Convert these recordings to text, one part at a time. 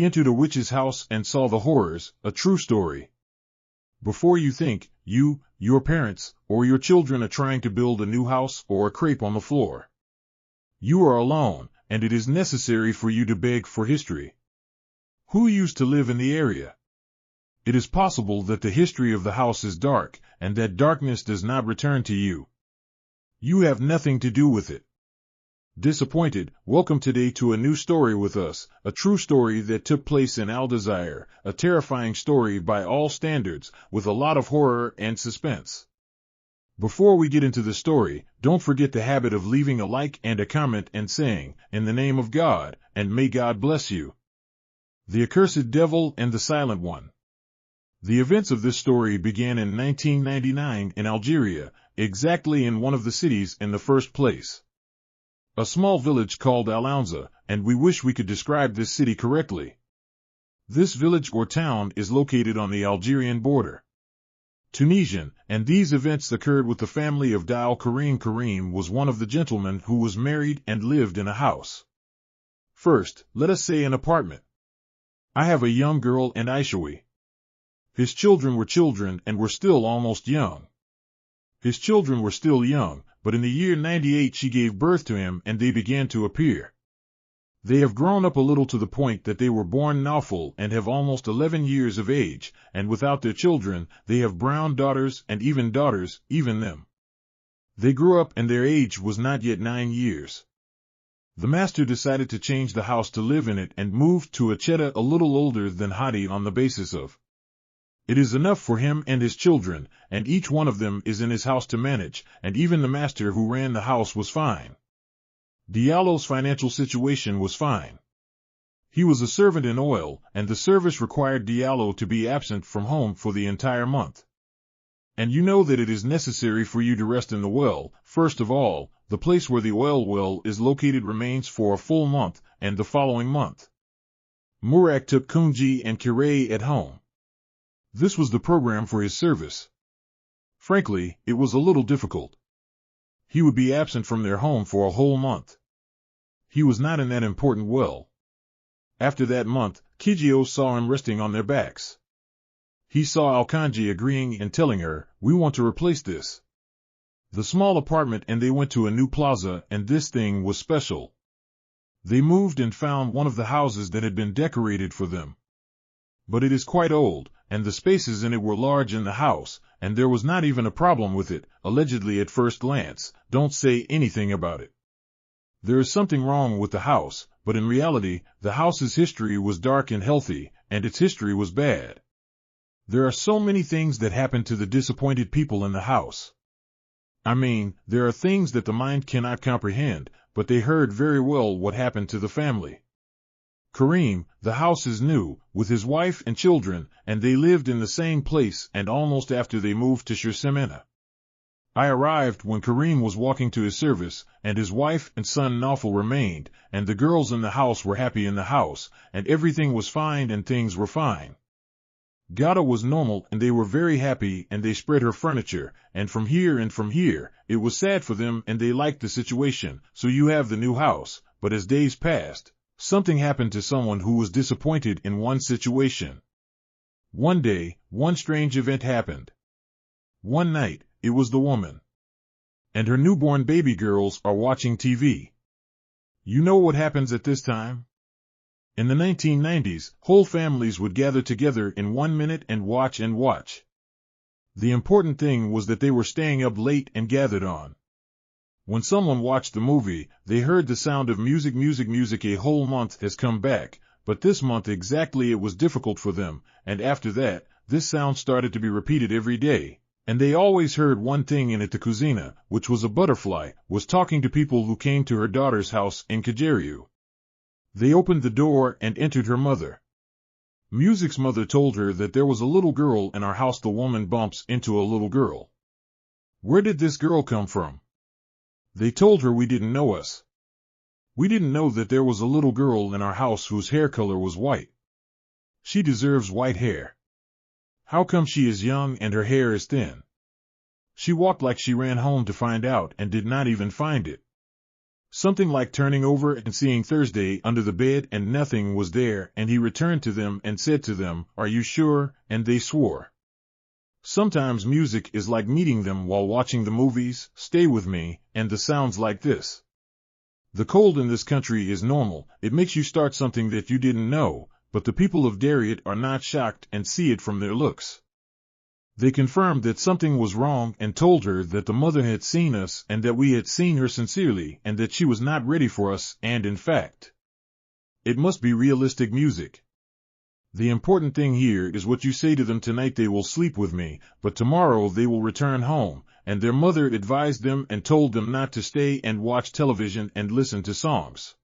entered a witch's house and saw the horrors, a true story. Before you think, you, your parents, or your children are trying to build a new house or a crepe on the floor. You are alone, and it is necessary for you to beg for history. Who used to live in the area? It is possible that the history of the house is dark, and that darkness does not return to you. You have nothing to do with it. Disappointed, welcome today to a new story with us, a true story that took place in Aldezyre, a terrifying story by all standards, with a lot of horror and suspense. Before we get into the story, don't forget the habit of leaving a like and a comment and saying, "In the name of God, and may God bless you." The Accursed Devil and the Silent One. The events of this story began in 1999 in Algeria, exactly in one of the cities in the first place. A small village called Al-Ounza, and we wish we could describe this city correctly. This village or town is located on the Algerian border. Tunisian, and these events occurred with the family of Dal Karim. Karim was one of the gentlemen who was married and lived in a house. First, let us say an apartment. I have a young girl and shadowy. His children were children and were still almost young. His children were still young, but in the year 98 she gave birth to him and they began to appear. They have grown up a little to the point that they were born nawful and have almost 11 years of age, and without their children, they have brown daughters, even them. They grew up and their age was not yet 9 years. The master decided to change the house to live in it and moved to a cheta a little older than Hadi on the basis of it is enough for him and his children, and each one of them is in his house to manage, and even the master who ran the house was fine. Diallo's financial situation was fine. He was a servant in oil, and the service required Diallo to be absent from home for the entire month. And you know that it is necessary for you to rest in the well. First of all, the place where the oil well is located remains for a full month, and the following month. Murak took Kunji and Kire at home. This was the program for his service. Frankly, it was a little difficult. He would be absent from their home for a whole month. He was not in that important well. After that month, Kijio saw him resting on their backs. He saw Alkanji agreeing and telling her, "We want to replace this." The small apartment, and they went to a new plaza, and this thing was special. They moved and found one of the houses that had been decorated for them. But it is quite old, and the spaces in it were large in the house, and there was not even a problem with it, allegedly at first glance. Don't say anything about it. There is something wrong with the house, but in reality, the house's history was dark and healthy, and its history was bad. There are so many things that happen to the disappointed people in the house. I mean, there are things that the mind cannot comprehend, but they heard very well what happened to the family. Karim, the house is new, with his wife and children, and they lived in the same place and almost after they moved to Shirsemena. I arrived when Karim was walking to his service, and his wife and son Nawfal remained, and the girls in the house were happy in the house, and everything was fine and things were fine. Gada was normal and they were very happy and they spread her furniture, and from here, it was sad for them and they liked the situation. So you have the new house, but as days passed, something happened to someone who was disappointed in one situation. One day, one strange event happened. One night, it was the woman and her newborn baby girls are watching TV. You know what happens at this time? In the 1990s, whole families would gather together in 1 minute and watch. The important thing was that they were staying up late and gathered on. When someone watched the movie, they heard the sound of music. A whole month has come back, but this month exactly it was difficult for them, and after that, this sound started to be repeated every day, and they always heard one thing in it. The cousina, which was a butterfly, was talking to people who came to her daughter's house in Kajeriu. They opened the door and entered her mother. Music's mother told her that there was a little girl in our house. The woman bumps into a little girl. Where did this girl come from? They told her we didn't know us. We didn't know that there was a little girl in our house whose hair color was white. She deserves white hair. How come she is young and her hair is thin? She walked like she ran home to find out and did not even find it. Something like turning over and seeing Thursday under the bed and nothing was there, and he returned to them and said to them, "Are you sure?" And they swore. Sometimes music is like meeting them while watching the movies, Stay With Me, and the sounds like this. The cold in this country is normal, it makes you start something that you didn't know, but the people of Dariet are not shocked and see it from their looks. They confirmed that something was wrong and told her that the mother had seen us and that we had seen her sincerely and that she was not ready for us, and in fact, it must be realistic music. The important thing here is what you say to them. Tonight they will sleep with me, but tomorrow they will return home, and their mother advised them and told them not to stay and watch television and listen to songs.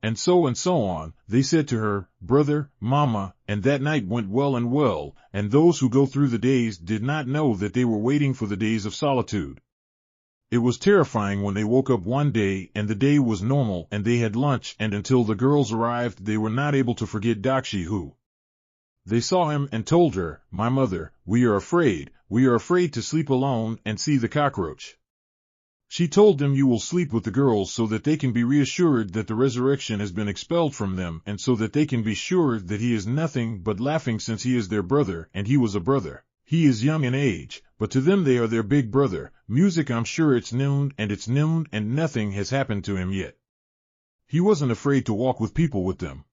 And so on, they said to her, "Brother, Mama," and that night went well, and those who go through the days did not know that they were waiting for the days of solitude. It was terrifying when they woke up one day and the day was normal and they had lunch, and until the girls arrived they were not able to forget Dakshi, who they saw him and told her, "My mother, we are afraid to sleep alone and see the cockroach." She told them, "You will sleep with the girls so that they can be reassured that the resurrection has been expelled from them, and so that they can be sure that he is nothing but laughing, since he is their brother, and he was a brother. He is young in age, but to them they are their big brother. Music, I'm sure it's noon and nothing has happened to him yet." He wasn't afraid to walk with people with them.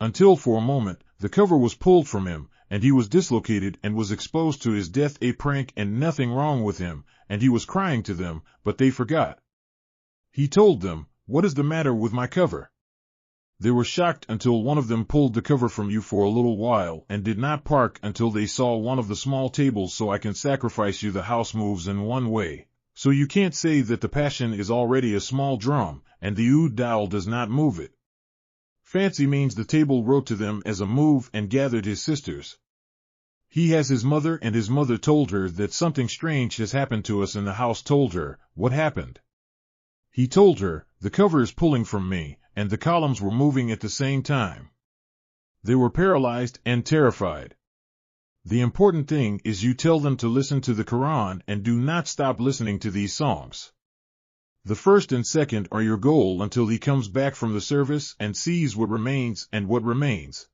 Until for a moment, the cover was pulled from him, and he was dislocated and was exposed to his death. A prank and nothing wrong with him, and he was crying to them, but they forgot. He told them, "What is the matter with my cover?" They were shocked until one of them pulled the cover from you for a little while and did not park until they saw one of the small tables. "So I can sacrifice you. The house moves in one way, so you can't say that the passion is already a small drum, and the oud dowel does not move it." Fancy means the table wrote to them as a move and gathered his sisters. He has his mother, and his mother told her that something strange has happened to us in the house. Told her, "What happened?" He told her, "The cover is pulling from me, and the columns were moving at the same time." They were paralyzed and terrified. The important thing is you tell them to listen to the Quran and do not stop listening to these songs. The first and second are your goal until he comes back from the service and sees what remains, and what remains.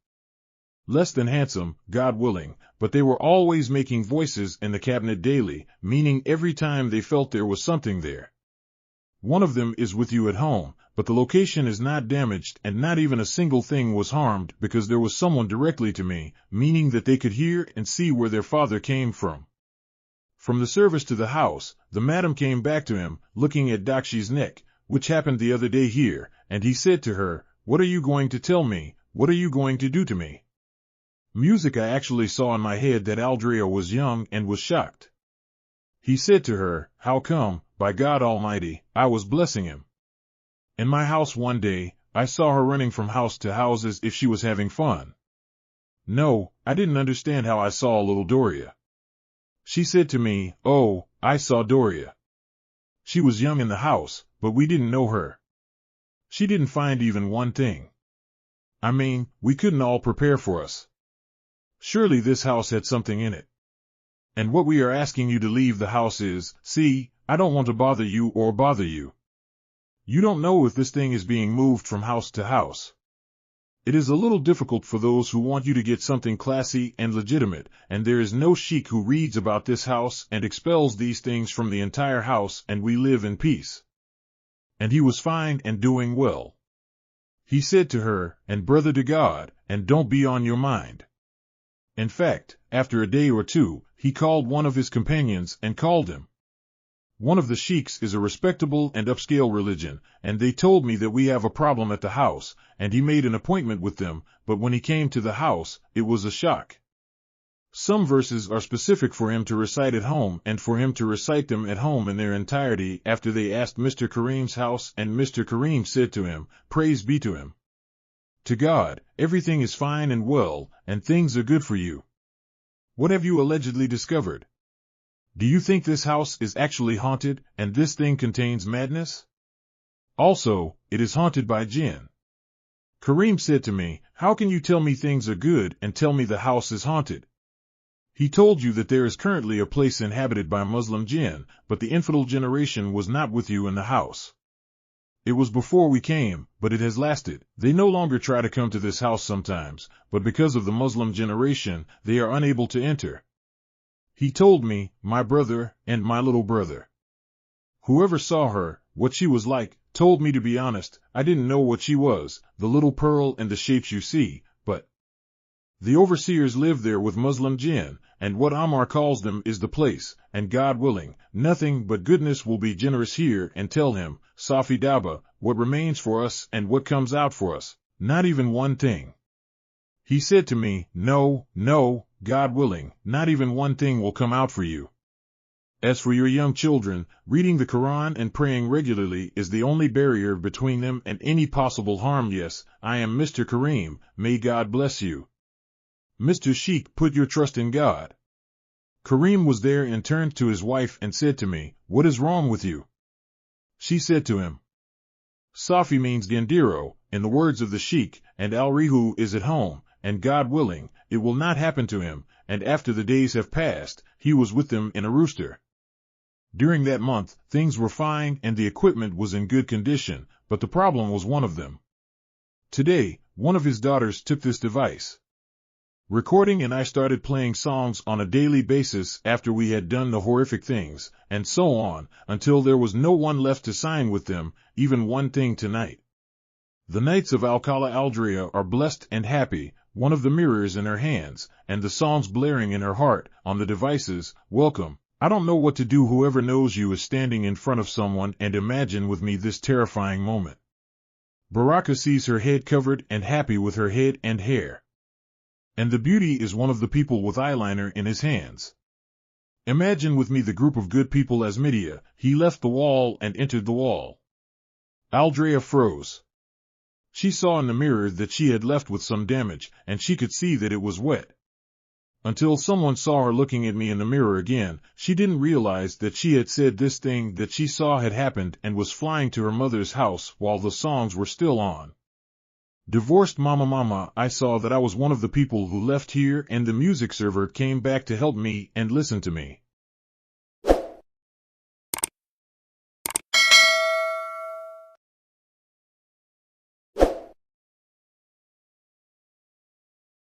Less than handsome, God willing, but they were always making voices in the cabinet daily, meaning every time they felt there was something there. One of them is with you at home, but the location is not damaged and not even a single thing was harmed, because there was someone directly to me, meaning that they could hear and see where their father came from. From the service to the house, the madam came back to him, looking at Dakshi's neck, which happened the other day here, and he said to her, "What are you going to tell me? What are you going to do to me?" Music. I actually saw in my head that Aldrea was young and was shocked. He said to her, "How come? By God Almighty, I was blessing him. In my house one day, I saw her running from house to house as if she was having fun. No, I didn't understand how I saw little Doria. She said to me, 'Oh, I saw Doria. She was young in the house, but we didn't know her. She didn't find even one thing. I mean, we couldn't all prepare for us. Surely this house had something in it. And what we are asking you to leave the house is, see, I don't want to bother you or bother you. You don't know if this thing is being moved from house to house. It is a little difficult for those who want you to get something classy and legitimate, and there is no sheik who reads about this house and expels these things from the entire house, and we live in peace." And he was fine and doing well. He said to her, "And brother to God, and don't be on your mind." In fact, after a day or two, he called one of his companions and called him. One of the sheiks is a respectable and upscale religion, and they told me that we have a problem at the house, and he made an appointment with them, but when he came to the house, it was a shock. Some verses are specific for him to recite at home and for him to recite them at home in their entirety. After they asked Mr. Kareem's house, and Mr. Kareem said to him, "Praise be to him. To God, everything is fine and well, and things are good for you. What have you allegedly discovered? Do you think this house is actually haunted, and this thing contains madness? Also, it is haunted by jinn." Kareem said to me, "How can you tell me things are good and tell me the house is haunted? He told you that there is currently a place inhabited by Muslim jinn, but the infidel generation was not with you in the house." It was before we came, but it has lasted. They no longer try to come to this house sometimes, but because of the Muslim generation, they are unable to enter. He told me, my brother, and my little brother. Whoever saw her, what she was like, told me to be honest, I didn't know what she was, the little pearl and the shapes you see, but the overseers live there with Muslim jinn, and what Ammar calls them is the place, and God willing, nothing but goodness will be generous here, and tell him, Safi Daba, what remains for us and what comes out for us, not even one thing. He said to me, no, God willing, not even one thing will come out for you. As for your young children, reading the Quran and praying regularly is the only barrier between them and any possible harm. Yes, I am Mr. Kareem, may God bless you. Mr. Sheikh, put your trust in God. Kareem was there and turned to his wife and said to me, what is wrong with you? She said to him, Safi means Gandiro, in the words of the Sheikh, and Al-Rihu is at home, and God willing, it will not happen to him, and after the days have passed, he was with them in a rooster. During that month, things were fine and the equipment was in good condition, but the problem was one of them. Today, one of his daughters took this device. Recording and I started playing songs on a daily basis after we had done the horrific things, and so on, until there was no one left to sign with them, even one thing tonight. The Knights of Alcala Aldrea are blessed and happy, one of the mirrors in her hands, and the songs blaring in her heart, on the devices, welcome. I don't know what to do. Whoever knows you is standing in front of someone and imagine with me this terrifying moment. Baraka sees her head covered and happy with her head and hair. And the beauty is one of the people with eyeliner in his hands. Imagine with me the group of good people as Midia. He left the wall and entered the wall. Aldrea froze. She saw in the mirror that she had left with some damage, and she could see that it was wet. Until someone saw her looking at me in the mirror again, she didn't realize that she had said this thing that she saw had happened and was flying to her mother's house while the songs were still on. Divorced mama, I saw that I was one of the people who left here and the music server came back to help me and listen to me.